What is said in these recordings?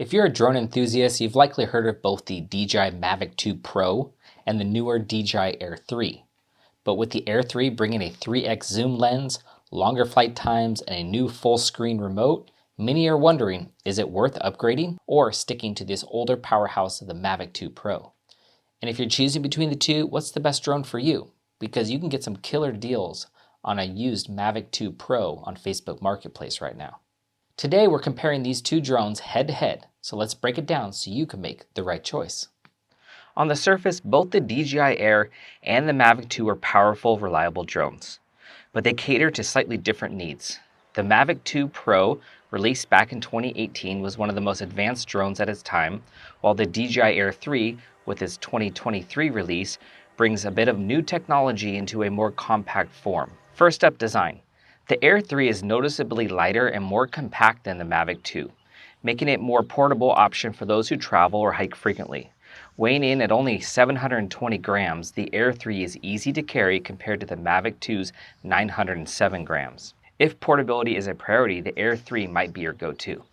If you're a drone enthusiast, you've likely heard of both the DJI Mavic 2 Pro and the newer DJI Air 3. But with the Air 3 bringing a 3x zoom lens, longer flight times, and a new full screen remote, many are wondering, is it worth upgrading or sticking to this older powerhouse of the Mavic 2 Pro? And if you're choosing between the two, what's the best drone for you? Because you can get some killer deals on a used Mavic 2 Pro on Facebook Marketplace right now. Today we're comparing these two drones head to head, so let's break it down so you can make the right choice. On the surface, both the DJI Air and the Mavic 2 are powerful, reliable drones, but they cater to slightly different needs. The Mavic 2 Pro, released back in 2018, was one of the most advanced drones at its time, while the DJI Air 3, with its 2023 release, brings a bit of new technology into a more compact form. First up, design. The Air 3 is noticeably lighter and more compact than the Mavic 2, making it a more portable option for those who travel or hike frequently. Weighing in at only 720 grams, the Air 3 is easy to carry compared to the Mavic 2's 907 grams. If portability is a priority, the Air 3 might be your go-to.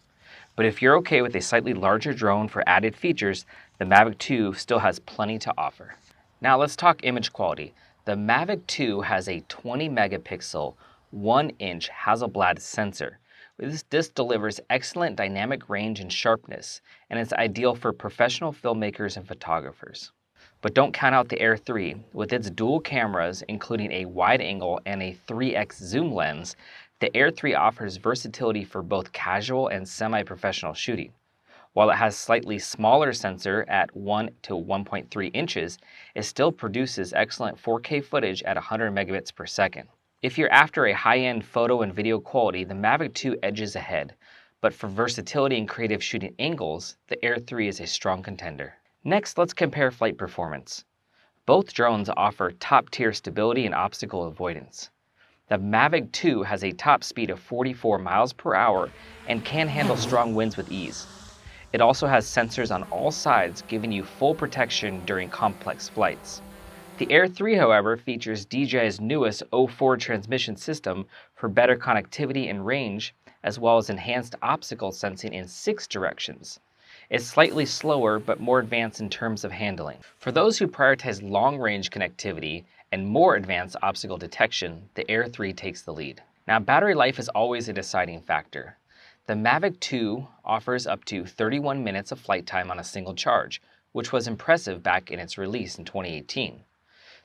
But if you're okay with a slightly larger drone for added features, the Mavic 2 still has plenty to offer. Now let's talk image quality. The Mavic 2 has a 20 megapixel, 1-inch Hasselblad sensor. This delivers excellent dynamic range and sharpness, and it's ideal for professional filmmakers and photographers. But don't count out the Air 3. With its dual cameras, including a wide angle and a 3x zoom lens, the Air 3 offers versatility for both casual and semi-professional shooting. While it has slightly smaller sensor at 1 to 1.3 inches, it still produces excellent 4K footage at 100 megabits per second. If you're after a high-end photo and video quality, the Mavic 2 edges ahead, but for versatility and creative shooting angles, the Air 3 is a strong contender. Next, let's compare flight performance. Both drones offer top-tier stability and obstacle avoidance. The Mavic 2 has a top speed of 44 miles per hour and can handle strong winds with ease. It also has sensors on all sides, giving you full protection during complex flights. The Air 3, however, features DJI's newest 04 transmission system for better connectivity and range, as well as enhanced obstacle sensing in 6 directions. It's slightly slower, but more advanced in terms of handling. For those who prioritize long-range connectivity and more advanced obstacle detection, the Air 3 takes the lead. Now, battery life is always a deciding factor. The Mavic 2 offers up to 31 minutes of flight time on a single charge, which was impressive back in its release in 2018.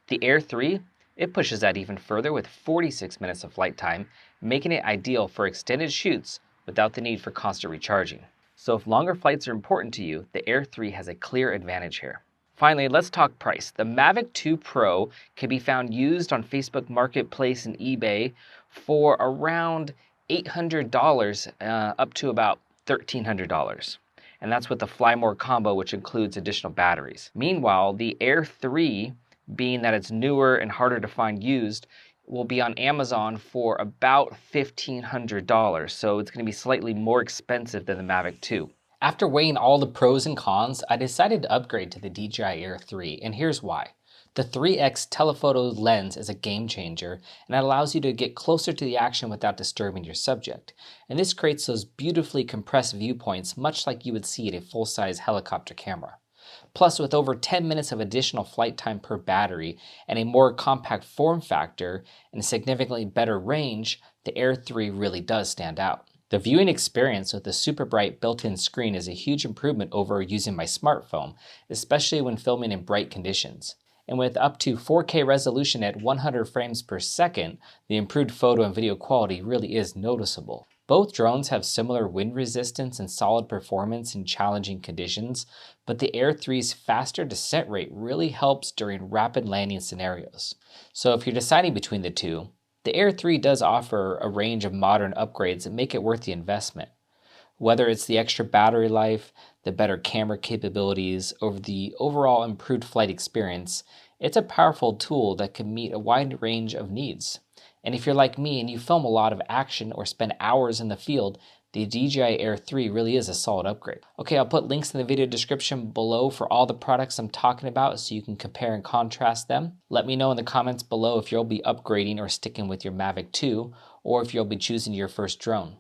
The Air 3, it pushes that even further with 46 minutes of flight time, making it ideal for extended shoots without the need for constant recharging. So if longer flights are important to you, the Air 3 has a clear advantage here. Finally, let's talk price. The Mavic 2 Pro can be found used on Facebook Marketplace and eBay for around $800 up to about $1,300. And that's with the Fly More combo, which includes additional batteries. Meanwhile, the Air 3, being that it's newer and harder to find used, will be on Amazon for about $1,500, so it's going to be slightly more expensive than the Mavic 2. After weighing all the pros and cons, I decided to upgrade to the DJI Air 3, and here's why. The 3x telephoto lens is a game changer, and it allows you to get closer to the action without disturbing your subject. And this creates those beautifully compressed viewpoints, much like you would see at a full-size helicopter camera. Plus, with over 10 minutes of additional flight time per battery and a more compact form factor and a significantly better range, the Air 3 really does stand out. The viewing experience with the super bright built-in screen is a huge improvement over using my smartphone, especially when filming in bright conditions. And with up to 4K resolution at 100 frames per second, the improved photo and video quality really is noticeable. Both drones have similar wind resistance and solid performance in challenging conditions, but the Air 3's faster descent rate really helps during rapid landing scenarios. So if you're deciding between the two, the Air 3 does offer a range of modern upgrades that make it worth the investment. Whether it's the extra battery life, the better camera capabilities, or the overall improved flight experience, it's a powerful tool that can meet a wide range of needs. And if you're like me and you film a lot of action or spend hours in the field, the DJI Air 3 really is a solid upgrade. Okay, I'll put links in the video description below for all the products I'm talking about so you can compare and contrast them. Let me know in the comments below if you'll be upgrading or sticking with your Mavic 2, or if you'll be choosing your first drone.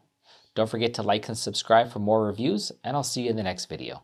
Don't forget to like and subscribe for more reviews, and I'll see you in the next video.